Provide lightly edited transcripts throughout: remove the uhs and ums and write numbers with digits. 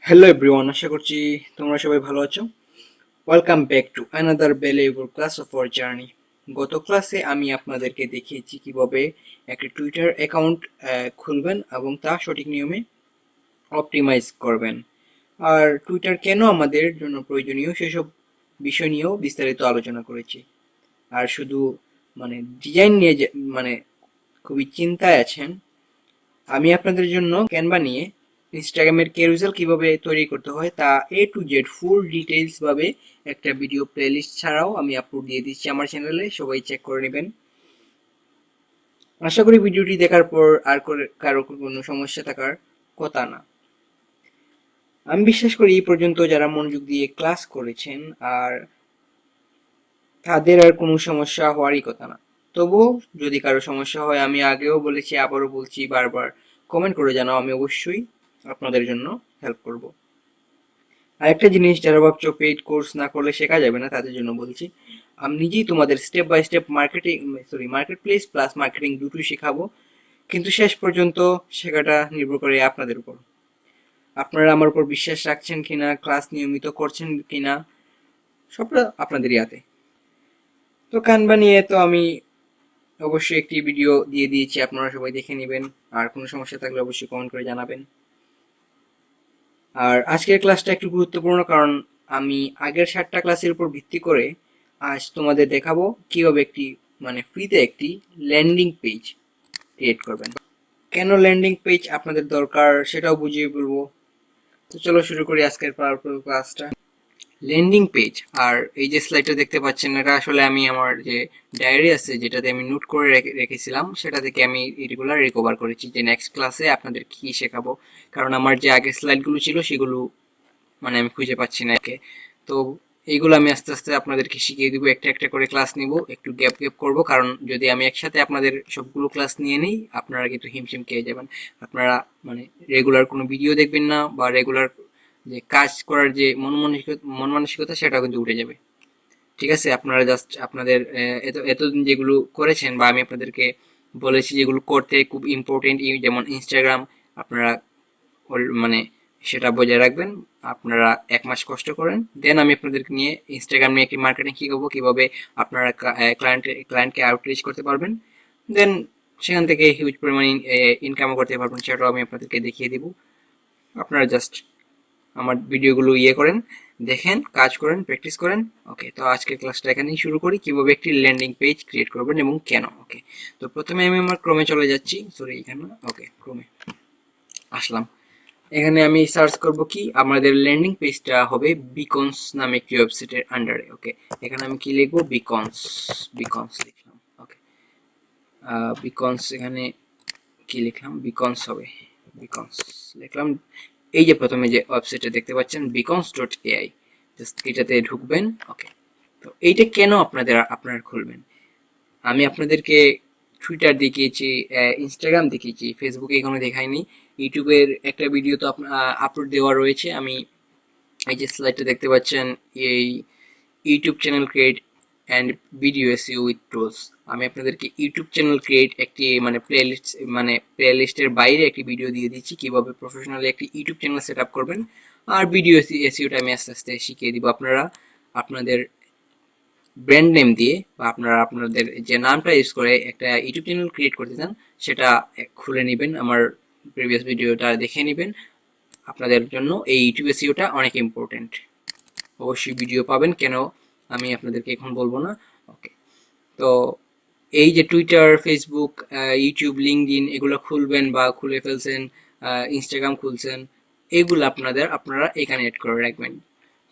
Hello everyone, আশা করছি তোমরা সবাই ভালো আছো। Welcome back to another valuable class of our journey. গত ক্লাসে আমি আপনাদেরকে দেখিয়েছি কিভাবে একটা টুইটার অ্যাকাউন্ট খুলবেন এবং তা সঠিক নিয়মে অপটিমাইজ করবেন। আর টুইটার কেন আমাদের জন্য প্রয়োজনীয় সেসব বিষয় নিয়েও বিস্তারিত আলোচনা করেছি। আর শুধু ডিজাইন নিয়ে মানে খুবই চিন্তায় আছেন, আমি আপনাদের জন্য ক্যানভা নিয়ে ইনস্টাগ্রামের ক্যারুসেল কিভাবে তৈরি করতে হয় তা এ টু জেড ফুল ডিটেইলস ভাবে একটা ভিডিও প্লেলিস্ট ছাড়াও আমি আপলোড দিয়ে দিচ্ছি আমার চ্যানেলে, সবাই চেক করে নেবেন। আশা করি ভিডিওটি দেখার পর আর কারো কোনো সমস্যা থাকার কথা না। আমি বিশ্বাস করি এই পর্যন্ত যারা মনোযোগ দিয়ে ক্লাস করেছেন আর তাদের আর কোনো সমস্যা হওয়ারই কথা না। তবুও যদি কারো সমস্যা হয়, আমি আগেও বলেছি আবারও বলছি, বারবার কমেন্ট করে জানাও, আমি অবশ্যই আপনাদের জন্য হেল্প করব। আরেকটা জিনিস, যারা ভাবছো পেইড কোর্স না করলে শেখা যাবে না, তাদের জন্য বলছি আমি নিজেই তোমাদের step by step marketplace plus marketing দুটোই শেখাবো। কিন্তু শেষ পর্যন্ত শেখাটা নির্ভর করে আপনাদের উপর। আপনারা আমার উপর বিশ্বাস রাখছেন কিনা, ক্লাস নিয়মিত করছেন কিনা, সবটা আপনাদেরই হাতে। তো কানভা নিয়ে তো আমি অবশ্যই একটি ভিডিও দিয়ে দিয়েছি, আপনারা সবাই দেখে নেবেন। আর কোনো সমস্যা থাকলে অবশ্যই কমেন্ট করে জানাবেন। আর আজকের ক্লাসটা একটু গুরুত্বপূর্ণ, কারণ আমি আগের 7টা ক্লাসের উপর ভিত্তি করে আজ তোমাদের দেখাবো কিভাবে একটি ফ্রিতে একটি ল্যান্ডিং পেজ ক্রিয়েট করবেন। কেন ল্যান্ডিং পেজ আপনাদের দরকার সেটাও বুঝিয়ে বলবো। তো চলো শুরু করি আজকের পাওয়ারফুল ক্লাসটা। ল্যান্ডিং পেজ, আর এই যে স্লাইডটা দেখতে পাচ্ছেন, এটা আসলে আমি আমার যে ডায়েরি আছে যেটাতে আমি নোট করে রেখেছিলাম, সেটা থেকে আমি রেগুলার রিকভার করেছি যে নেক্সট ক্লাসে আপনাদের কি শেখাবো। কারণ আমার যে আগের স্লাইডগুলো ছিল সেগুলো আমি খুঁজে পাচ্ছি না একে। তো এইগুলো আমি আস্তে আস্তে আপনাদেরকে শিখিয়ে দিব, একটা একটা করে ক্লাস নিব, একটু গ্যাপ গ্যাপ করবো, কারণ যদি আমি একসাথে আপনাদের সবগুলো ক্লাস নিয়ে নিই আপনারা কিন্তু হিমশিম খেয়ে যাবেন। আপনারা রেগুলার কোনো ভিডিও দেখবেন না, বা রেগুলার যে কাজ করার যে মন মানসিকতা সেটাও কিন্তু উঠে যাবে। ঠিক আছে, আপনারা জাস্ট আপনাদের এতদিন যেগুলো করেছেন বা আমি আপনাদেরকে বলেছি যেগুলো করতে খুব ইম্পর্টেন্ট, যেমন ইনস্টাগ্রাম, আপনারা মানে সেটা বজায় রাখবেন। আপনারা 1 মাস কষ্ট করেন, দেন আমি আপনাদেরকে নিয়ে ইনস্টাগ্রাম নিয়ে একটি মার্কেটিং শিখাবো, কিভাবে আপনারা ক্লায়েন্টকে আউটরিচ করতে পারবেন, দেন সেখান থেকে হিউজ পরিমাণ ইনকামও করতে পারবেন, সেটাও আমি আপনাদেরকে দেখিয়ে দিব। আপনারা জাস্ট আমার ভিডিওগুলো করেন, দেখেন, কাজ করেন, প্র্যাকটিস করেন। ওকে, তো আজকের ক্লাসটা এখানেই শুরু করি, কিভাবে একটি ল্যান্ডিং পেজ ক্রিয়েট করবেন এবং কেন। ওকে, তো প্রথমে আমি আমার ক্রমে চলে যাচ্ছি, সরি এখানে, ওকে ক্রমে আসলাম। এখানে আমি সার্চ করব কি, আমাদের ল্যান্ডিং পেজটা হবে বিকনস নামে একটি ওয়েবসাইটের আন্ডারে। ওকে, এখানে আমি কি লিখবো, বিকনস, বিকনস লিখলাম। ওকে, বিকনস, এখানে কি লিখলাম, বিকনস হবে, বিকনস লিখলাম। এই যে প্রথমে যে ওয়েবসাইটটা দেখতে পাচ্ছেন beacons.ai, জাস্ট এটাতে ঢুকবেন। ওকে, তো এইটা কেন আপনারা খুলবেন, আমি আপনাদেরকে টুইটার দেখিয়েছি, ইনস্টাগ্রাম দেখিয়েছি, ফেসবুকে এখনো দেখাইনি। ইউটিউবের একটা ভিডিও তো আপলোড দেওয়া রয়েছে। আমি এই যে স্লাইডটা দেখতে পাচ্ছেন, এই YouTube channel create and video SEO with tools, আমি আপনাদেরকে ইউটিউব চ্যানেল ক্রিয়েট একটি প্লেলিস্টের বাইরে একটি ভিডিও দিয়ে দিচ্ছি কিভাবে প্রফেশনালি একটি ইউটিউব চ্যানেল সেট আপ করবেন। আর ভিডিও এসইওটা আমি আস্তে আস্তে শিখিয়ে দিব। আপনারা আপনাদের ব্র্যান্ড নেম দিয়ে বা আপনারা আপনাদের যে নামটা ইউজ করে একটা ইউটিউব চ্যানেল ক্রিয়েট করতে চান, সেটা খুলে নেবেন, আমার প্রিভিয়াস ভিডিওটা দেখে নেবেন। আপনাদের জন্য এই ইউটিউব এসইওটা অনেক ইম্পর্টেন্ট, অবশ্যই ভিডিও পাবেন, কেন আমি আপনাদেরকে এখন বলবো না। ওকে, তো এই যে টুইটার, ফেসবুক, ইউটিউব, লিঙ্কডইন এগুলো খুলবেন বা খুলে ফেলছেন, ইনস্টাগ্রাম খুলছেন, এগুলো আপনারা এখানে এড করে রাখবেন।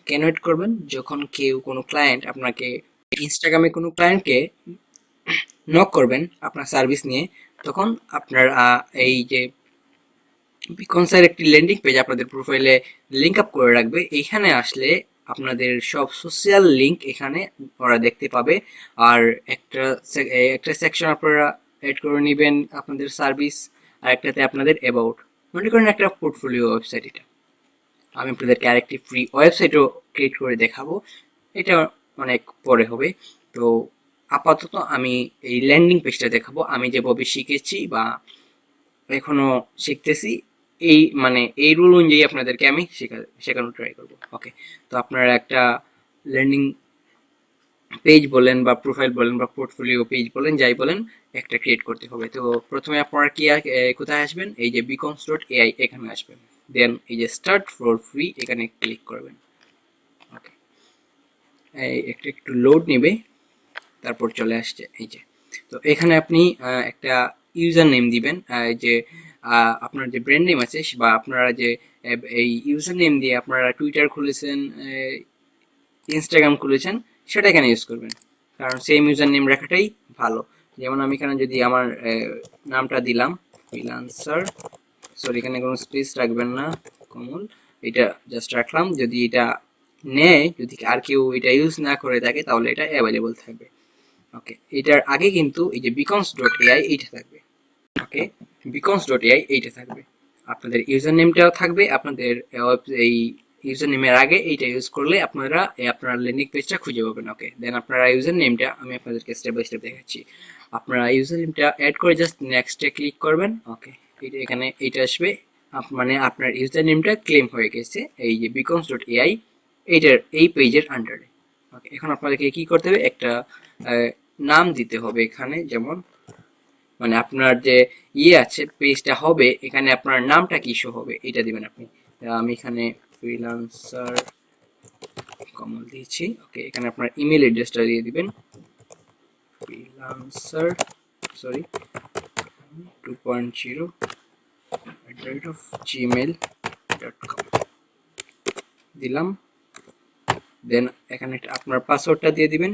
কেন এড করবেন, যখন কোনো ক্লায়েন্ট আপনাকে, ইনস্টাগ্রামে কোনো ক্লায়েন্টকে নক করবেন আপনার সার্ভিস নিয়ে, তখন আপনার এই যে বিকনসের একটি ল্যান্ডিং পেজ আপনাদের প্রোফাইলে লিঙ্ক আপ করে রাখবে। এইখানে আসলে আপনাদের সব সোশ্যাল লিঙ্ক এখানে ওরা দেখতে পাবে। আর একটা একটা সেকশন আপনারা এড করে নেবেন আপনাদের সার্ভিস, আর একটাতে আপনাদের অ্যাবাউট, মনে করেন একটা পোর্টফোলিও ওয়েবসাইট। এটা আমি আপনাদেরকে আরেকটি ফ্রি ওয়েবসাইটও ক্রিয়েট করে দেখাবো, এটা অনেক পরে হবে। তো আপাতত আমি এই ল্যান্ডিং পেজটা দেখাবো, আমি যেভাবে শিখেছি বা এখনো শিখতেছি এই মানে এই রুল অনুযায়ী আপনাদেরকে আমি শেখানোর ট্রাই করবো। ওকে, তো আপনারা একটা ল্যান্ডিং পেজ বলেন বা প্রোফাইল বলেন বা পোর্টফোলিও পেজ বলেন, যাই বলেন, একটা ক্রিয়েট করতে হবে। তো প্রথমে আপনারা কি কোথায় আসবেন, এই যে beacons.ai এখানে আসবেন, দেন এই যে স্টার্ট ফর ফ্রি এখানে ক্লিক করবেন। ওকে, একটু লোড নেবে, তারপর চলে আসছে এই যে। তো এখানে আপনি একটা ইউজার নেম দিবেন, যে আপনার যে ব্র্যান্ড নেম আছে বা আপনারা যে এই ইউজার নেম দিয়ে আপনারা টুইটার খুলেছেন, ইনস্টাগ্রাম খুলেছেন, সেটা এখানে ইউজ করবেন, কারণ সেম ইউজার নেম রাখাটাই ভালো। যেমন আমি এখানে যদি আমার নামটা দিলাম ফ্রিল্যান্সার, সরি এখানে কোনো স্পেস রাখবেন না, কমল, এটা জাস্ট রাখলাম। যদি এটা নেয়, যদি আর কেউ এটা ইউজ না করে থাকে, তাহলে এটা অ্যাভেলেবল থাকবে। ওকে, এটার আগে কিন্তু এই যে beacons.ai এইটা থাকবে। ওকে, beacons.ai এইটা থাকবে, আপনাদের ইউজার নেমটাও থাকবে। আপনাদের এই ইউজার নেমের আগে এইটা ইউজ করলে আপনারা আপনার ল্যান্ডিং পেজটা খুঁজে পাবেন। ওকে, দেন আপনারা ইউজার নেমটা আমি আপনাদেরকে স্টেপ বাই স্টেপ দেখাচ্ছি। আপনারা ইউজার নেমটা অ্যাড করে জাস্ট নেক্সটে ক্লিক করবেন। ওকে, এটা এখানে এইটা আসবে, মানে আপনার ইউজার নেমটা ক্লেম হয়ে গেছে এই যে beacons.ai এইটার এই পেজের আন্ডারে। ওকে, এখন আপনাদেরকে কি করতে হবে, একটা নাম দিতে হবে এখানে, যেমন মানে আপনার যে আছে পেজটা হবে, এখানে আপনার নামটা কি শো হবে এটা দিবেন আপনি। আমি এখানে ফ্রিল্যান্সার কমল দিয়েছি। ওকে, এখানে আপনার ইমেল অ্যাড্রেসটা দিয়ে দিবেন, ফ্রিল্যান্সার সরি 2.0@gmail.com দিলাম। দেন এখানে আপনার পাসওয়ার্ডটা দিয়ে দিবেন,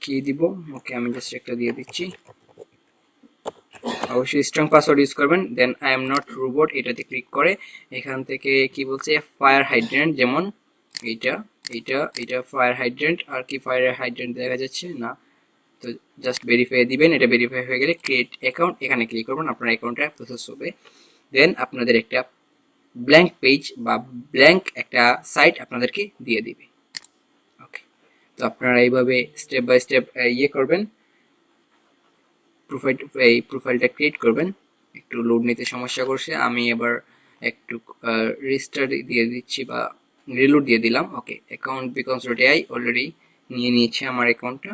কি দিব, ওকে আমি জাস্ট একটা দিয়ে দিচ্ছি, অবশ্যই স্ট্রং পাসওয়ার্ড ইউজ করবেন। Then I am not robot এটাতে ক্লিক করে এখান থেকে কি বলছে, ফায়ার হাইড্রেন্ট, যেমন এইটা এইটা এটা ফায়ার হাইড্রেন্ট, আর কি ফায়ার হাইড্রেন্ট দেখা যাচ্ছে না, তো জাস্ট ভেরিফাই দিবেন। এটা ভেরিফাই হয়ে গেলে ক্রিয়েট অ্যাকাউন্ট এখানে ক্লিক করবেন, আপনার অ্যাকাউন্টটা প্রসেস হবে। দেন আপনাদের একটা ব্ল্যাঙ্ক পেজ বা ব্ল্যাঙ্ক একটা সাইট আপনাদেরকে দিয়ে দিবে। ওকে, তো আপনারা এইভাবে স্টেপ বাই স্টেপ করবেন, প্রোফাইলটা ক্রিয়েট করবেন। একটু লোড নিতে সমস্যা করছে, আমি এবার একটু রিস্টার্ট দিয়ে দিচ্ছি বা রিলোড দিয়ে দিলাম। ওকে, অ্যাকাউন্ট beacons.ai অলরেডি নিয়ে নিয়েছে আমার অ্যাকাউন্টটা।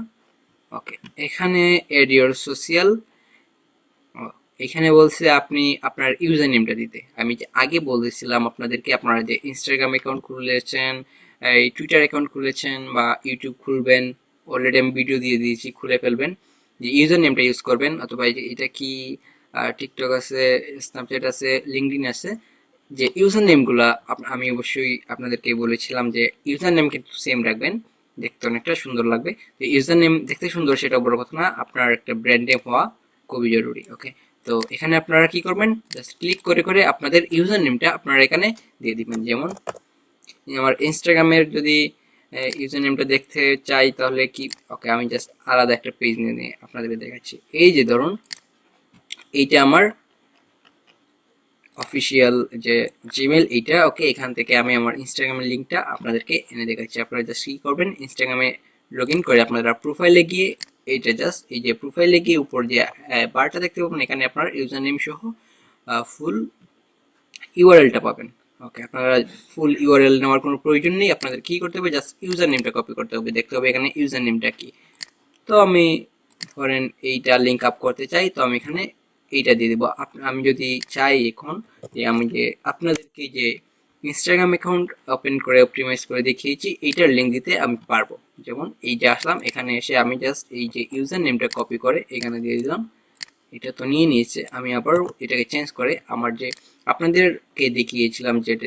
ওকে, এখানে এড ইউর সোশ্যাল, এখানে বলছে আপনি আপনার ইউজার নেমটা দিতে। আমি যে আগে বলেছিলাম আপনাদেরকে, আপনারা যে ইনস্টাগ্রাম অ্যাকাউন্ট খুলেছেন, এই টুইটার অ্যাকাউন্ট খুলেছেন বা ইউটিউব খুলবেন, অলরেডি আমি ভিডিও দিয়ে দিয়েছি, খুলে ফেলবেন, যে ইউজার নেমটা ইউজ করবেন। অথবা এটা কি টিকটক আছে, স্ন্যাপচ্যাট আছে, লিঙ্কডইন আছে, যে ইউজার নেমগুলা আমি অবশ্যই আপনাদেরকে বলেছিলাম যে ইউজার নেম কিন্তু সেম রাখবেন, দেখতে অনেকটা সুন্দর লাগবে। ইউজার নেম দেখতে সুন্দর সেটা বড় কথা না, আপনার একটা ব্র্যান্ড নেম হওয়া খুবই জরুরি। ওকে, তো এখানে আপনারা কি করবেন, জাস্ট ক্লিক করে করে আপনাদের ইউজার নেমটা আপনারা এখানে দিয়ে দিবেন। যেমন আমার ইনস্টাগ্রামের যদি ইউজার নেমটা দেখতে চাই তাহলে কি, ওকে আমি জাস্ট আলাদা একটা পেজ নিয়ে আপনাদের দেখাচ্ছি। এই যে ধরুন এইটা আমার অফিসিয়াল যে জিমেল এইটা। ওকে, এখান থেকে আমি আমার ইনস্টাগ্রামের লিঙ্কটা আপনাদেরকে এনে দেখাচ্ছি। আপনারা জাস্ট কি করবেন, ইনস্টাগ্রামে লগ ইন করে আপনারা প্রোফাইলে গিয়ে এইটা জাস্ট এই যে প্রোফাইলে গিয়ে উপর যে বারটা দেখতে পাবেন, এখানে আপনার ইউজার নেম সহ ফুল ইউআরএলটা পাবেন। ওকে, আপনারা ফুল ইউআরএল নেওয়ার কোনো প্রয়োজন নেই, আপনাদের কি করতে হবে, জাস্ট ইউজার নেমটা কপি করতে হবে, দেখতে হবে এখানে ইউজার নেমটা কি। তো আমি ধরেন এইটা লিঙ্ক আপ করতে চাই, তো আমি এখানে এইটা দিয়ে দেবো। আমি যদি চাই এখন যে আমি যে আপনাদেরকে যে ইনস্টাগ্রাম অ্যাকাউন্ট ওপেন করে অপটিমাইজ করে দেখিয়েছি, এইটার লিঙ্ক দিতে আমি পারবো। যেমন এই যে আসলাম, এখানে এসে আমি জাস্ট এই যে ইউজার নেমটা কপি করে এখানে দিয়ে দিলাম। এটা তো নিয়ে নিয়েছে, আমি আবার এটাকে চেঞ্জ করে আমার যে আপনাদেরকে দেখিয়েছিলাম যেটা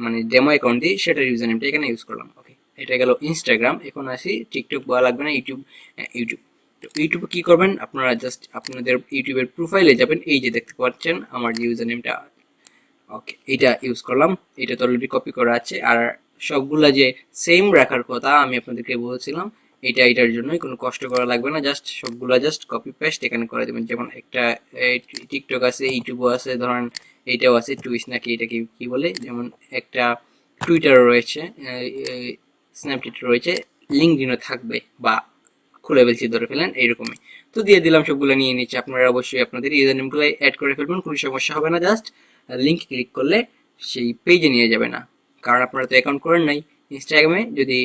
মানে ডেমো অ্যাকাউন্ট দিয়ে, সেটার ইউজার নেমটা এখানে ইউজ করলাম। ওকে, এটা গেল ইনস্টাগ্রাম। এখন আসি টিকটক বলা লাগবে না, ইউটিউব। ইউটিউব, তো ইউটিউবে কি করবেন, আপনারা জাস্ট আপনাদের ইউটিউবের প্রোফাইলে যাবেন, এই যে দেখতে পাচ্ছেন আমার যে ইউজার নেমটা। ওকে, এটা ইউজ করলাম, এটা তো অলরেডি কপি করা আছে। আর সবগুলা যে সেম রাখার কথা আমি আপনাদেরকে বলছিলাম, এটার জন্যই কোনো কষ্ট করা লাগবে না, জাস্ট সবগুলা জাস্ট কপি পেস্ট এখানে করে দেবেন। যেমন একটা টিকটক আছে, ইউটিউবও আছে, ধরেন এইটাও আছে, টুইস নাকি এটা কি বলে, যেমন একটা টুইটারও রয়েছে, স্ন্যাপচ্যাট রয়েছে, লিঙ্কডইনও থাকবে বা খুলে ফেলছি ধরে ফেলেন এইরকমই। তো দিয়ে দিলাম, সবগুলো নিয়ে নিচ্ছে। আপনারা অবশ্যই আপনাদের ইউজার নেমগুলো অ্যাড করে ফেলবেন, কোনো সমস্যা হবে না। জাস্ট লিঙ্ক ক্লিক করলে সেই পেজে নিয়ে যাবে না, কারণ আপনারা তো অ্যাকাউন্ট করেন নাই ইনস্টাগ্রামে। যদি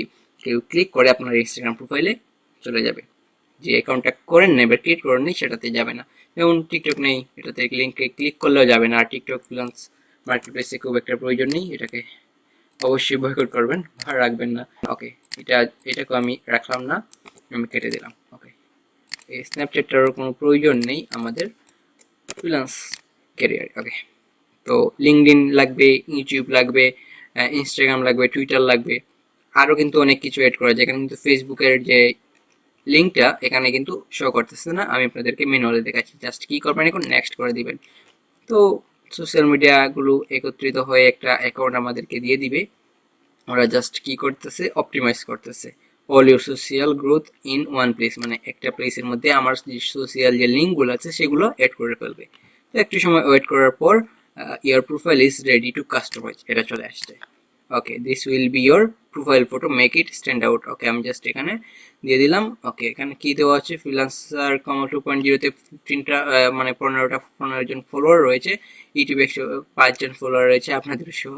কেউ ক্লিক করে আপনার ইনস্টাগ্রাম প্রোফাইলে চলে যাবে, যে অ্যাকাউন্টটা করেন না এবার ক্রিয়েট করেন নাই সেটাতে যাবে না। যেমন টিকটক নেই, এটাতে লিঙ্কে ক্লিক করলেও যাবে না। আর টিকটক ফ্রিল্যান্স মার্কেটপ্লেসে খুব একটা প্রয়োজন নেই, এটাকে অবশ্যই বয়কট করবেন, আর রাখবেন না। ওকে, এটাকে আমি রাখলাম না, আমি কেটে দিলাম। ওকে, এই স্ন্যাপচ্যাটটারও কোনো প্রয়োজন নেই আমাদের ফ্রিল্যান্স ক্যারিয়ার। ওকে, তো লিঙ্কডইন লাগবে, ইউটিউব লাগবে, ইনস্টাগ্রাম লাগবে, টুইটার লাগবে, আরও কিন্তু অনেক কিছু অ্যাড করা যায়। এখানে কিন্তু ফেসবুকের যে লিঙ্কটা এখানে কিন্তু শো করতেছে না, আমি আপনাদেরকে ম্যানুয়ালি দেখাচ্ছি। জাস্ট কি করবেন, এখন নেক্সট করে দিবেন। তো সোশ্যাল মিডিয়াগুলো একত্রিত হয়ে একটা অ্যাকাউন্ট আমাদেরকে দিয়ে দিবে। ওরা জাস্ট কি করতেছে, অপটিমাইজ করতেছে all your social growth in one place, মানে একটা প্লেসের মধ্যে আমার যে সোশ্যাল যে লিঙ্কগুলো আছে সেগুলো অ্যাড করে ফেলবে। তো একটু সময় ওয়েট করার পর your profile is ready to customise, এটা চলে আসছে। Okay, this will be your profile photo, make it stand out. Okay, আমি জাস্ট এখানে দিয়ে দিলাম। ওকে, এখানে কি দেওয়া আছে, ফ্রিল্যান্সার কমা 2.0-তে 15টা মানে 15 জন ফলোয়ার রয়েছে, ইউটিউবে 105 জন ফলোয়ার রয়েছে আপনাদের সহ।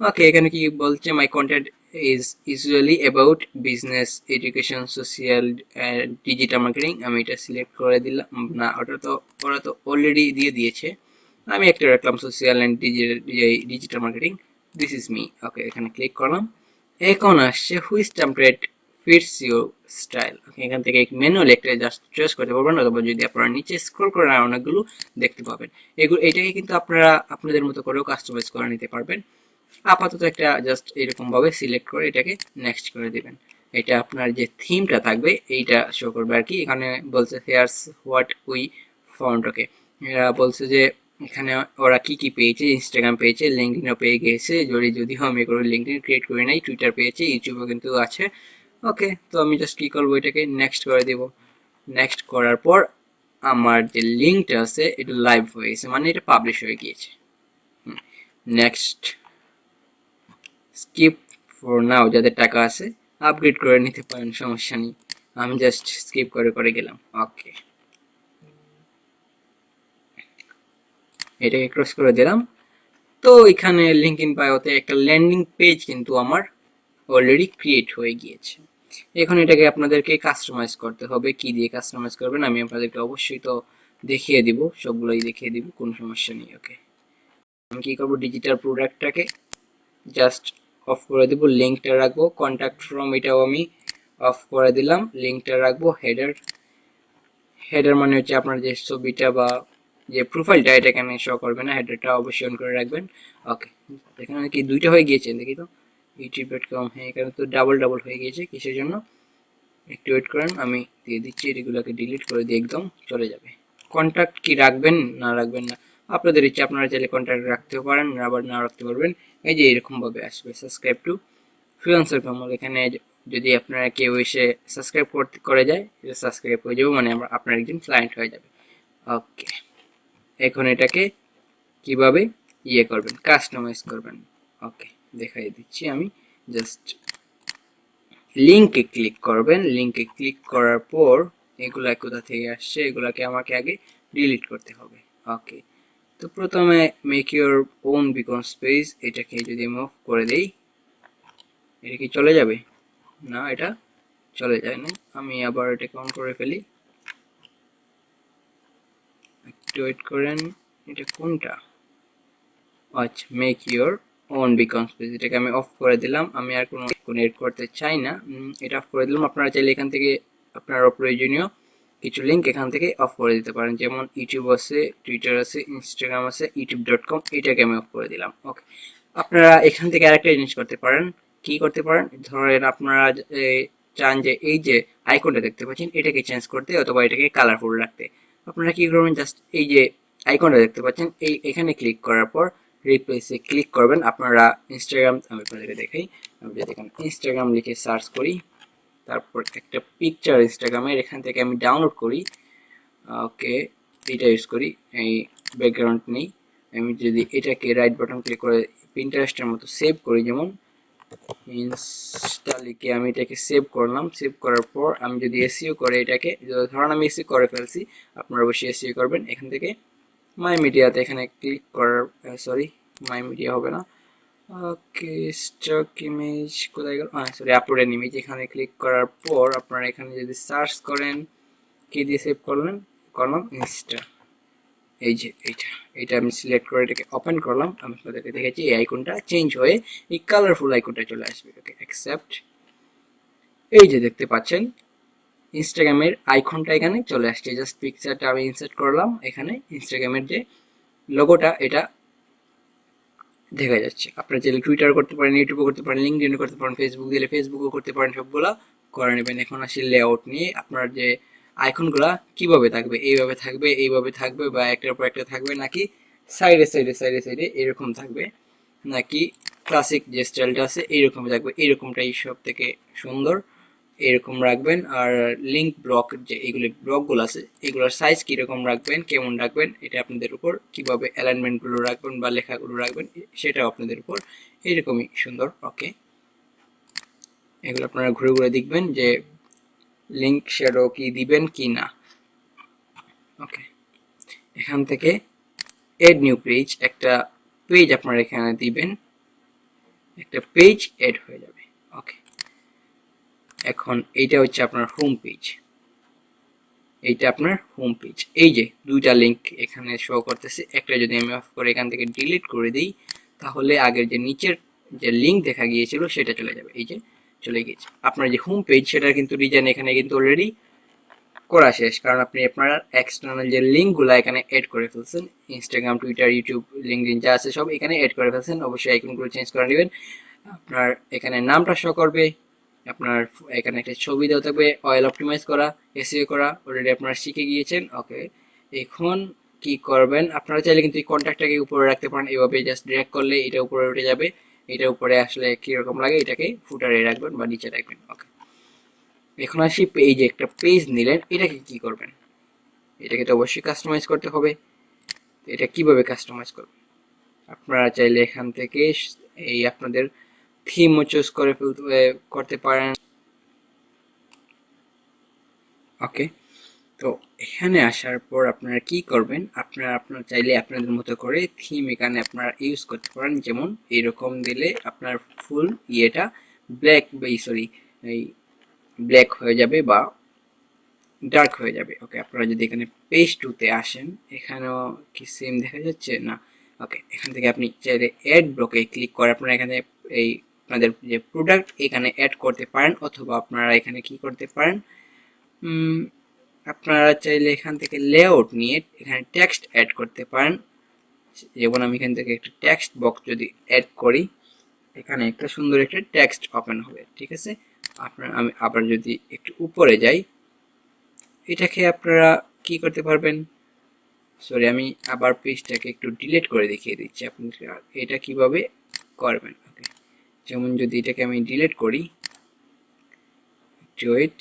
ওকে, এখানে কি বলছে, মাই content is usually about business, education, social, digital marketing. আমি এটা সিলেক্ট করে দিলাম না, ওরা তো অলরেডি দিয়ে দিয়েছে। আমি একটা রাখলাম social and digital marketing, this is me. Okay, এখানে ক্লিক করলাম। এখন আসছে which template fits your style. এখান থেকে ম্যানুয়ালি একটা জাস্ট চয়েস করতে পারবেন, অথবা যদি আপনারা নিচে স্ক্রল করেন অনেকগুলো দেখতে পাবেন। এটাকে কিন্তু আপনারা আপনাদের মতো করেও কাস্টমাইজ করে নিতে পারবেন। আপাতত একটা জাস্ট এরকম ভাবে সিলেক্ট করে এটাকে নেক্সট করে দিবেন। এটা আপনার যে থিমটা থাকবে এইটা শো করবে আর কি। এখানে বলছে হেয়ার্স হোয়াট উই ফাউন্ড। ওকে, এরা বলছে যে এখানে ওরা কি কি পেয়েছে, ইনস্টাগ্রাম পেয়েছে, লিঙ্কডইনও পেয়ে গেছে, যদিও আমি এগুলো লিঙ্কডইন ক্রিয়েট করি নাই, টুইটার পেয়েছে, ইউটিউবও কিন্তু আছে। ওকে, তো আমি জাস্ট কি করবো, এটাকে নেক্সট করে দিব। নেক্সট করার পর আমার যে লিঙ্কটা আছে এটা লাইভ হয়ে গেছে, মানে এটা পাবলিশ হয়ে গিয়েছে। নেক্সট, স্কিপ ফর নাও, যাদের টাকা আছে আপগ্রেড করে নিতে পারেন, সমস্যা নেই। আমি জাস্ট স্কিপ করে করে গেলাম। ওকে, এটাকে ক্রস করে দিলাম। তো এখানে লিঙ্কডইন বায়োতে একটা ল্যান্ডিং পেজ কিন্তু আমার অলরেডি ক্রিয়েট হয়ে গিয়েছে। এখন এটাকে আপনাদেরকে কাস্টমাইজ করতে হবে। কি দিয়ে কাস্টমাইজ করবেন আমি আপনাদেরকে অবশ্যই তো দেখিয়ে দিব, সবগুলোই দেখিয়ে দিব, কোনো সমস্যা নেই। ওকে, আমি কি করবো, ডিজিটাল প্রোডাক্টটাকে জাস্ট অফ করে দেবো, লিঙ্কটা রাখবো, কন্ট্যাক্ট ফ্রম এটাও আমি অফ করে দিলাম, লিঙ্কটা রাখবো। হেডার মানে হচ্ছে আপনার যে ছবিটা বা যে প্রোফাইলটা এটা এখানে শো করবে না, হেডারটা অবশ্যই অন করে রাখবেন। ওকে, এখানে কি দুইটা হয়ে গিয়েছে দেখি তো, youtube.com, হ্যাঁ এখানে তো ডাবল ডাবল হয়ে গিয়েছে, কিসের জন্য একটু ওয়েট করেন, আমি দিয়ে দিচ্ছি। এগুলোকে ডিলিট করে দিয়ে একদম চলে যাবে। কন্ট্যাক্ট কি রাখবেন না রাখবেন না আপনাদের ইচ্ছা, আপনারা চাইলে কন্ট্যাক্ট রাখতেও পারেন, আবার না রাখতে পারবেন। এই যে এরকম ভাবে আসবে, সাবস্ক্রাইব টু ফ্রিল্যান্সার কমল। এখানে যদি আপনারা কেউ এসে সাবস্ক্রাইব করে যায়, এটা সাবস্ক্রাইব হয়ে যাবে, মানে আপনার একজন ক্লায়েন্ট হয়ে যাবে। ওকে, এখন এটাকে কিভাবে করবেন, কাস্টমাইজ করবেন। ওকে, দেখাই দিচ্ছি আমি। জাস্ট লিঙ্কে ক্লিক করবেন, লিঙ্কে ক্লিক করার পর এগুলা কোথা থেকে আসছে, এগুলাকে আমাকে আগে ডিলিট করতে হবে। ওকে, তো প্রথমে make your own Beacon space, এটাকে যদি আমি অফ করে দেই, এটা কি চলে যাবে? না, এটা চলে যায় না। আমি আবার এটাকে অন করে ফেলি, একটু ওয়েট করেন। এটা কোনটা? আচ্ছা, make your own Beacon space, এটাকে আমি অফ করে দিলাম। আমি আর কোনো এড করতে চাই না, এটা অফ করে দিলাম। আপনারা চাইলে এখান থেকে আপনার অপ্রয়োজনীয় কিছু লিঙ্ক এখান থেকে অফ করে দিতে পারেন, যেমন ইউটিউব আছে, টুইটার আছে, ইনস্টাগ্রাম আছে, youtube.com, এটাকে আমি অফ করে দিলাম। ওকে, আপনারা এখান থেকে আরেকটা জিনিস করতে পারেন। কি করতে পারেন, ধরেন আপনারা চান যে এই যে আইকনটা দেখতে পাচ্ছেন এটাকে চেঞ্জ করতে, অথবা এটাকে কালারফুল রাখতে। আপনারা কি করবেন, জাস্ট এই যে আইকনটা দেখতে পাচ্ছেন এখানে ক্লিক করার পর রিপ্লেসে ক্লিক করবেন। আপনারা ইনস্টাগ্রাম, আমি আপনাদেরকে দেখাই, আমি যদি এখানে ইনস্টাগ্রাম লিখে সার্চ করি, তারপর একটা পিকচার ইনস্টাগ্রামের এখান থেকে আমি ডাউনলোড করি। ওকে, এটা ইউজ করি, এই ব্যাকগ্রাউন্ড নেই। আমি যদি এটাকে রাইট বাটন ক্লিক করে পিন্টারেস্টের মতো সেভ করি যেমন, ইনস্টা লিখে আমি এটাকে সেভ করলাম। সেভ করার পর আমি যদি এসইও করে এটাকে, ধরুন আমি এসইও করে ফেলছি, আপনারা অবশ্যই এসইও করবেন। এখান থেকে মাই মিডিয়াতে এখানে ক্লিক করার, সরি মাই মিডিয়া হবে না, ওকে স্টক ইমেজ কোথায় গেল, সরি আপলোড এন ইমেজ, এখানে ক্লিক করার পর আপনারা এখানে যদি সার্চ করেন, কি দিয়ে সেভ করলাম ইনস্টা, এই যে এইটা আমি সিলেক্ট করে এটাকে ওপেন করলাম। আমি আপনাদেরকে দেখেছি এই আইকনটা চেঞ্জ হয়ে এই কালারফুল আইকনটা চলে আসবে। ওকে অ্যাকসেপ্ট, এই যে দেখতে পাচ্ছেন ইনস্টাগ্রামের আইকনটা এখানে চলে আসছে। জাস্ট পিকচারটা আমি ইনসার্ট করলাম, এখানে ইনস্টাগ্রামের যে লোগোটা এটা দেখা যাচ্ছে। আপনারা চাইলে টুইটার করতে পারেন, ইউটিউবও করতে পারেন, লিঙ্কডইনও করতে পারেন, ফেসবুক দিলে ফেসবুকও করতে পারেন, সবগুলা করে নেবেন। এখন আসি লেআউট নিয়ে। আপনার যে আইকনগুলা কিভাবে থাকবে, এইভাবে থাকবে বা একটার পর একটা থাকবে, নাকি সাইডে এরকম থাকবে, নাকি ক্লাসিক যে স্টাইলটা আছে এইরকম থাকবে, এইরকমটাই সব থেকে সুন্দর, এরকম রাখবেন। আর লিঙ্ক ব্লক যে এইগুলো ব্লকগুলো আছে এগুলোর সাইজ কিরকম রাখবেন, কেমন রাখবেন, এটা আপনাদের উপর, কিভাবে অ্যালাইনমেন্টগুলো রাখবেন বা লেখাগুলো রাখবেন সেটাও আপনাদের উপর, এইরকমই সুন্দর। ওকে, এগুলো আপনারা ঘুরে ঘুরে দেখবেন যে লিঙ্ক শ্যাডো কি দিবেন কি না। ওকে, এখান থেকে এড নিউ পেজ, একটা পেজ আপনারা এখানে দিবেন, একটা পেজ এড হয়ে যাবে। ওকে, এখন এইটা হচ্ছে আপনার হোম পেজ, এইটা আপনার হোম পেজ। এই যে দুইটা লিঙ্ক এখানে শো করতেছে, একটা যদি আমি অফ করে এখান থেকে ডিলিট করে দিই, তাহলে আগের যে নিচের যে লিঙ্ক দেখা গিয়েছিল সেটা চলে যাবে। এই যে চলে গিয়েছে আপনার যে হোম পেজ, সেটা কিন্তু ডিজাইন এখানে কিন্তু অলরেডি করা শেষ, কারণ আপনি আপনার এক্সটার্নাল যে লিঙ্কগুলো এখানে এড করে ফেলছেন, ইনস্টাগ্রাম, টুইটার, ইউটিউব, লিঙ্কডইন যা আছে সব এখানে এড করে ফেলছেন। অবশ্যই আইকনগুলো চেঞ্জ করে নেবেন। আপনার এখানে নামটা শো করবে, আপনার এখানে একটা ছবি দেওয়া থাকবে, অয়েল অপটিমাইজ করা, এসইও করা অলরেডি আপনারা শিখে গিয়েছেন। ওকে, এখন কি করবেন, আপনারা চাইলে কিন্তু এই কন্ট্যাক্টটাকে উপরে রাখতে পারেন, এইভাবে জাস্ট ড্র্যাগ করলে এটা উপরে উঠে যাবে। এটা উপরে আসলে কিরকম লাগে এটাকে ফুটারে রাখবেন বা নিচে রাখবেন। ওকে, এখন আসি এই যে একটা পেজ নিলেন, এটাকে কি করবেন, এটাকে তো অবশ্যই কাস্টমাইজ করতে হবে। এটা কিভাবে কাস্টমাইজ করবেন, আপনারা চাইলে এখান থেকে এই আপনাদের থিমও চুজ করে করতে পারেন। ওকে, তো এখানে আসার পর আপনারা কি করবেন, আপনারা চাইলে আপনাদের মতো করে থিম এখানে আপনারা ইউজ করতে পারেন। যেমন এরকম দিলে আপনার ফুল ইয়েটা ব্ল্যাক, সরি এই ব্ল্যাক হয়ে যাবে বা ডার্ক হয়ে যাবে। ওকে, আপনারা যদি এখানে পেজ টুতে আসেন, এখানেও কি সেম দেখা যাচ্ছে না। ওকে, এখান থেকে আপনি চাইলে অ্যাড ব্লকে ক্লিক করে আপনারা এখানে এই আপনাদের যে প্রোডাক্ট এখানে অ্যাড করতে পারেন, অথবা আপনারা এখানে কি করতে পারেন, আপনারা চাইলে এখান থেকে লেআউট নিয়ে এখানে টেক্সট অ্যাড করতে পারেন। যেমন আমি এখান থেকে একটা টেক্সট বক্স যদি অ্যাড করি, এখানে একটা সুন্দর একটা টেক্সট ওপেন হবে। ঠিক আছে, আমি আবার যদি একটু উপরে যাই, এটাকে আপনারা কি করতে পারবেন, সরি আমি আবার পেজটাকে একটু ডিলিট করে দেখিয়ে দিচ্ছি আপনারা এটা কিভাবে করবেন। ওকে, যেমন যদি এটাকে আমি ডিলিট করি, ওয়েট,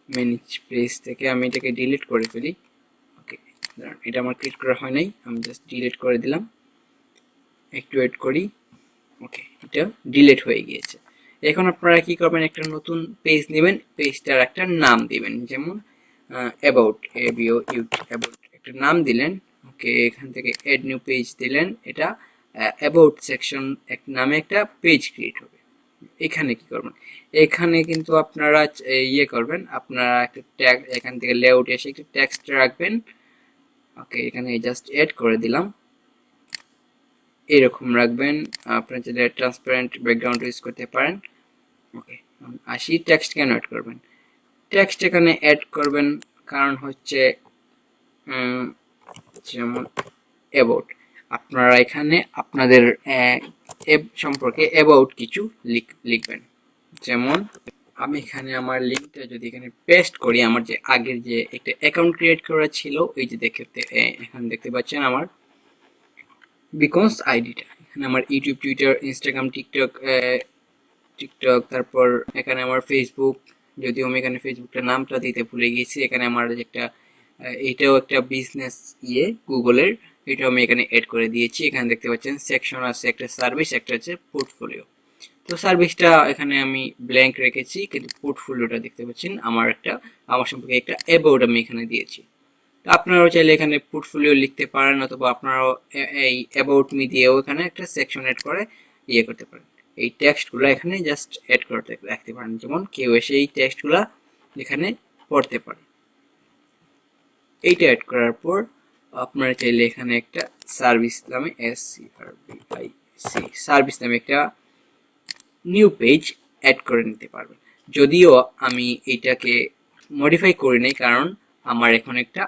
ম্যানেজ পেজ থেকে আমি এটাকে ডিলিট করে ফেলি। ওকে, এটা আমার ক্লিক করা হয় নাই, আমি জাস্ট ডিলিট করে দিলাম, একটু ওয়েট করি। ওকে, এটা ডিলিট হয়ে গিয়েছে। এখন আপনারা কি করবেন, একটা নতুন পেজ নেবেন, পেজটার একটা নাম দিবেন, যেমন অ্যাবাউট, অ্যাবাউট একটা নাম দিলেন। ওকে, এখান থেকে এড নিউ পেজ দিলেন, এটা অ্যাবাউট সেকশন নামে একটা পেজ ক্রিয়েট হবে। এখানে কি করবেন, এখানে কিন্তু আপনারা ইয়ে করবেন, আপনারা একটা ট্যাগ এখান থেকে লেআউট এসে একটা টেক্সট রাখবেন। ওকে, এখানে জাস্ট এড করে দিলাম, এরকম রাখবেন। আপনারা যদি ট্রান্সপারেন্ট ব্যাকগ্রাউন্ড ইউজ করতে পারেন। ওকে, আসি টেক্সট কেন অ্যাড করবেন, টেক্সট এখানে অ্যাড করবেন কারণ হচ্ছে যেমন অ্যাবাউট, আপনারা এখানে আপনাদের সম্পর্কে অ্যাবাউট কিছু লিখবেন। যেমন আমি এখানে আমার লিঙ্কটা যদি এখানে পেস্ট করি, আমার যে আগের যে একটা অ্যাকাউন্ট ক্রিয়েট করা ছিল, এই যে এখানে দেখতে পাচ্ছেন আমার বিকজ আইডিটা, এখানে আমার ইউটিউব, টুইটার, ইনস্টাগ্রাম, টিকটক, তারপর এখানে আমার ফেসবুক, যদিও আমি এখানে ফেসবুকটার নামটা দিতে ভুলে গেছি। এখানে আমার একটা এটাও একটা বিজনেস গুগলের, এটাও আমি এখানে এড করে দিয়েছি। এখানে দেখতে পাচ্ছেন সেকশন আছে, একটা সার্ভিস, একটা হচ্ছে পোর্টফোলিও। তো সার্ভিসটা এখানে আমি ব্ল্যাঙ্ক রেখেছি, কিন্তু পোর্টফোলিওটা দেখতে পাচ্ছেন আমার সম্পর্কে একটা অ্যাবাউট আমি এখানে দিয়েছি। তো আপনারাও চাইলে এখানে পোর্টফোলিও লিখতে পারেন, অথবা আপনারাও এই অ্যাবাউট মি দিয়েও এখানে একটা সেকশন অ্যাড করে করতে পারেন। এই টেক্সটগুলো এখানে জাস্ট অ্যাড করতে রাখতে পারেন, যেমন কেউ এসে এই টেক্সটগুলো এখানে পড়তে পারে। এইটা অ্যাড করার পর আপনারা চাইলে এখানে একটা সার্ভিস নামে সার্ভিস নামে একটা নিউ পেজ অ্যাড করে নিতে পারবেন। যদিও আমি এইটাকে মডিফাই করি নাই, কারণ আমার এখন একটা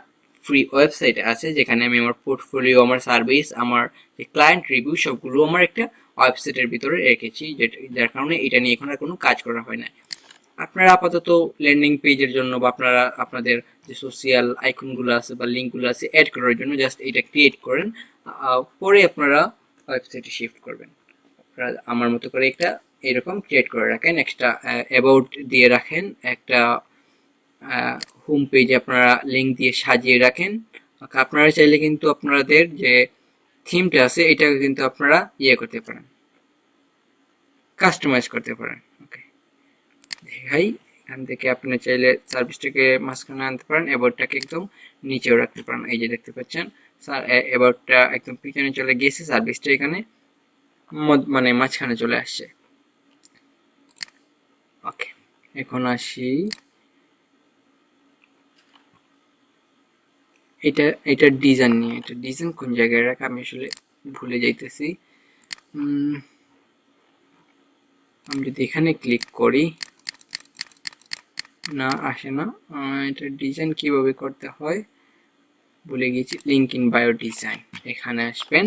ফ্রি ওয়েবসাইট আছে যেখানে আমি আমার পোর্টফোলিও, আমার সার্ভিস, আমার যে ক্লায়েন্ট রিভিউ সবগুলো আমার একটা ওয়েবসাইটের ভিতরে রেখেছি, যার কারণে এটা নিয়ে এখন আর কোনো কাজ করা হয় না। আপনারা আপাতত ল্যান্ডিং পেজের জন্য বা আপনারা আপনাদের যে সোশ্যাল আইকনগুলো আছে বা লিঙ্কগুলো আছে অ্যাড করার জন্য জাস্ট এটা ক্রিয়েট করেন, পরে আপনারা ওয়েবসাইটে শিফট করবেন। আপনারা আমার মতো করে একটা এরকম ক্রিয়েট করে রাখেন, একটা অ্যাবাউট দিয়ে রাখেন, একটা হোম পেজে আপনারা লিঙ্ক দিয়ে সাজিয়ে রাখেন। আপনারা চাইলে কিন্তু আপনাদের যে থিমটা আছে এটাকে কিন্তু আপনারা করতে পারেন, কাস্টমাইজ করতে পারেন। ওকে, দেখাই, এখান থেকে আপনি চাইলে সার্ভিসটাকে মাঝখানে আনতে পারেন, অ্যাবাউটটাকে একদম নিচেও রাখতে পারেন। এই যে দেখতে পাচ্ছেন স্যার, অ্যাবাউটটা একদম পিছনে চলে গিয়েছে, সার্ভিসটা এখানে মানে মাঝখানে চলে আসছে। ওকে, এখন আসি এটা ডিজাইন নিয়ে। এটা ডিজাইন কোন জায়গায় রাখা আমি আসলে ভুলে যাইতেছি। আমি যদি এখানে ক্লিক করি, না আসে না। এটা ডিজাইন কিভাবে করতে হয় ভুলে গেছি। লিঙ্ক ইন বায়ো ডিজাইন, এখানে আসবেন।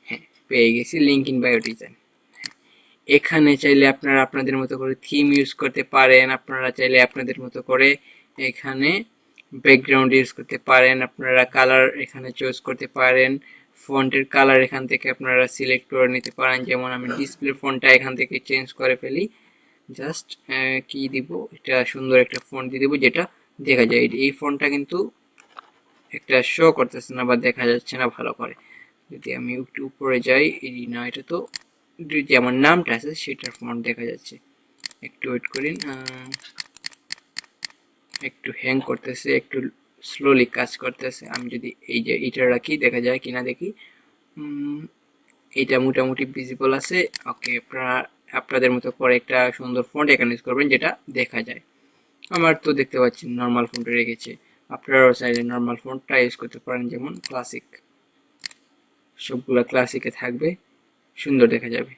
হ্যাঁ, পেয়ে গেছি লিঙ্ক ইন বায়ো ডিজাইন। এখানে চাইলে আপনারা আপনাদের মতো করে থিম ইউজ করতে পারেন, আপনারা চাইলে আপনাদের মতো করে এখানে ব্যাকগ্রাউন্ড ইউজ করতে পারেন, আপনারা কালার এখানে চয়েস করতে পারেন, ফন্টের কালার এখান থেকে আপনারা সিলেক্ট করে নিতে পারেন। যেমন আমি ডিসপ্লে ফন্টটা এখান থেকে চেঞ্জ করে ফেলি, জাস্ট কি দিব, এটা সুন্দর একটা ফন্ট দিয়ে দেবো যেটা দেখা যায়। এই ফন্টটা কিন্তু একটা শো করতেছে না বা দেখা যাচ্ছে না ভালো করে। যদি আমি একটু উপরে যাই, এই না, এটা তো যে আমার নামটা আছে সেটার ফন্ট দেখা যাচ্ছে। একটু ওয়েট করেন, একটু হ্যাং করতেছে, একটু স্লোলি কাজ করতেছে। আমি যদি এই যে এটা রাখি, দেখা যায় কিনা দেখি। এটা মোটামুটি ভিজিবল আছে। ওকে, আপনারা আপনাদের মতো করে একটা সুন্দর ফন্ট এখানে ইউজ করবেন যেটা দেখা যায়। আমার তো দেখতে পাচ্ছি নর্মাল ফন্টে রেখেছে, আপনারাও চাইলে নর্মাল ফন্টটা ইউজ করতে পারেন, যেমন ক্লাসিক। সবগুলা ক্লাসিকে থাকবে, সুন্দর দেখা যাবে।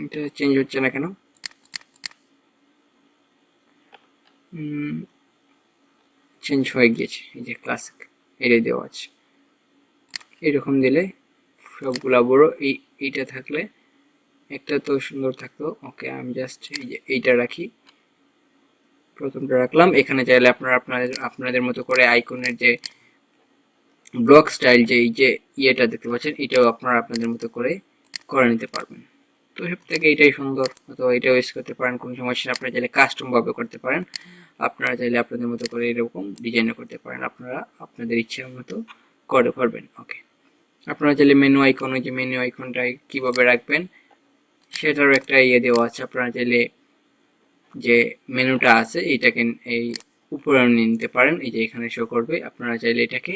এটা চেঞ্জ হচ্ছে না কেন? চেঞ্জ হয়ে গিয়েছে, এই যে ক্লাসিক এটাই দেওয়া আছে। এরকম দিলে সবগুলা বড়, এইটা থাকলে একটা তো সুন্দর থাকতো। ওকে, আমি জাস্ট এই যে এইটা রাখি, প্রথমটা রাখলাম। এখানে চাইলে আপনারা আপনাদের মতো করে আইকনের যে ব্লক স্টাইল, যে এই যে ইয়েটা দেখতে পাচ্ছেন, এটাও আপনারা আপনাদের মতো করে নিতে পারবেন। তো সব থেকে এটাই সুন্দর, তো এটাও ইউজ করতে পারেন, কোনো সমস্যা। আপনারা চাইলে কাস্টম ভাবে করতে পারেন, আপনারা চাইলে আপনাদের মতো করে এরকম ডিজাইনও করতে পারেন, আপনারা আপনাদের ইচ্ছা মতো করে করবেন। ওকে, আপনারা চাইলে মেনু আইকন, ওই যে মেনু আইকনটা কিভাবে রাখবেন সেটারও একটা দেওয়া আছে। আপনারা চাইলে যে মেনুটা আছে এটাকে এই উপরে নিতে পারেন, এই যে এখানে শো করবে। আপনারা চাইলে এটাকে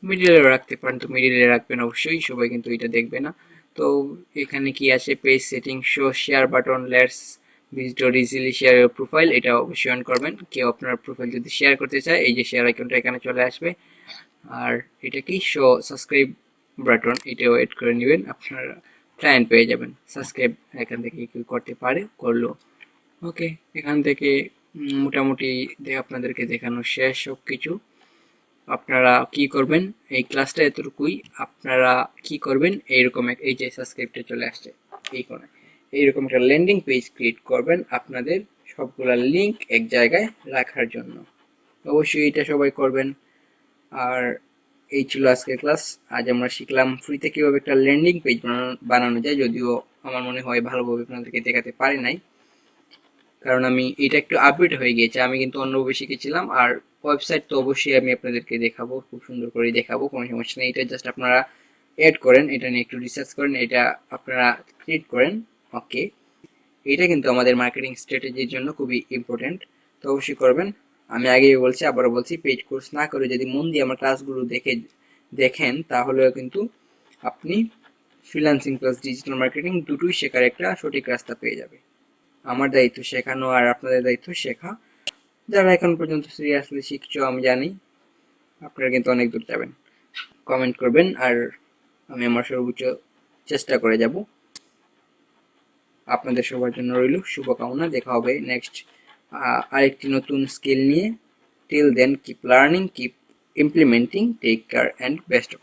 মিডিলে রাখতে পারেন, তো মিডিলে রাখবেন অবশ্যই, সবাই কিন্তু এটা দেখবে না। তো এখানে কি আছে, page setting, show share button, let's visitor easily share your profile, এটা অবশ্যই অন করবেন। কেউ আপনার প্রোফাইল যদি শেয়ার করতে চায়, এই যে শেয়ার আইকনটা এখানে চলে আসবে। আর এটা কি, শো সাবস্ক্রাইব বাটন, এটাও এড করে নেবেন, আপনার ক্লায়েন্ট পেয়ে যাবেন। সাবস্ক্রাইব এখান থেকে কেউ করতে পারে, করলো। ওকে, এখান থেকে মোটামুটি আপনাদেরকে দেখানো শেষ সব কিছু। আপনারা কি করবেন, এই ক্লাসটা এতটুকুই। আপনারা কি করবেন, এইরকম এই যে সাবস্ক্রাইবটা চলে আসছে এই কোণে, এইরকম একটা ল্যান্ডিং পেজ ক্রিয়েট করবেন আপনাদের সবগুলা লিঙ্ক এক জায়গায় রাখার জন্য। অবশ্যই এটা সবাই করবেন। আর এই ছিল আজকের ক্লাস। আজ আমরা শিখলাম ফ্রিতে কিভাবে একটা ল্যান্ডিং পেজ বানানো যায়। যদিও আমার মনে হয় ভালোভাবে আপনাদেরকে দেখাতে পারি নাই, কারণ আমি এটা একটু আপডেট হয়ে গিয়েছে, আমি কিন্তু অন্যভাবে শিখেছিলাম। আর ওয়েবসাইট তো অবশ্যই আমি আপনাদেরকে দেখাবো, খুব সুন্দর করে দেখাবো, কোনো সমস্যা নেই। এটা জাস্ট আপনারা এড করেন, এটা নিয়ে একটু রিসার্চ করেন, এটা আপনারা ক্রিয়েট করেন, ওকে, এটা কিন্তু আমাদের মার্কেটিং স্ট্র্যাটেজির জন্য খুবই ইম্পর্টেন্ট, তো অবশ্যই করবেন। আমি আগেই বলছি, আবারও বলছি, পেইড কোর্স না করে যদি মন দিয়ে আমার ক্লাসগুলো দেখেন তাহলেও কিন্তু আপনি ফ্রিল্যান্সিং প্লাস ডিজিটাল মার্কেটিং দুটোই শেখার একটা সঠিক রাস্তা পেয়ে যাবে। আমার দায়িত্ব শেখানো আর আপনাদের দায়িত্ব শেখা। যারা এখন পর্যন্ত সিরিয়াসলি শিখছো আমি জানি আপনারা কিন্তু অনেক দূর যাবেন। কমেন্ট করবেন আর আমি আমার সর্বোচ্চ চেষ্টা করে যাব। আপনাদের সবার জন্য রইল শুভকামনা। দেখা হবে নেক্সট আরেকটি নতুন স্কিল নিয়ে। Till then, keep learning, keep implementing, take care and best of.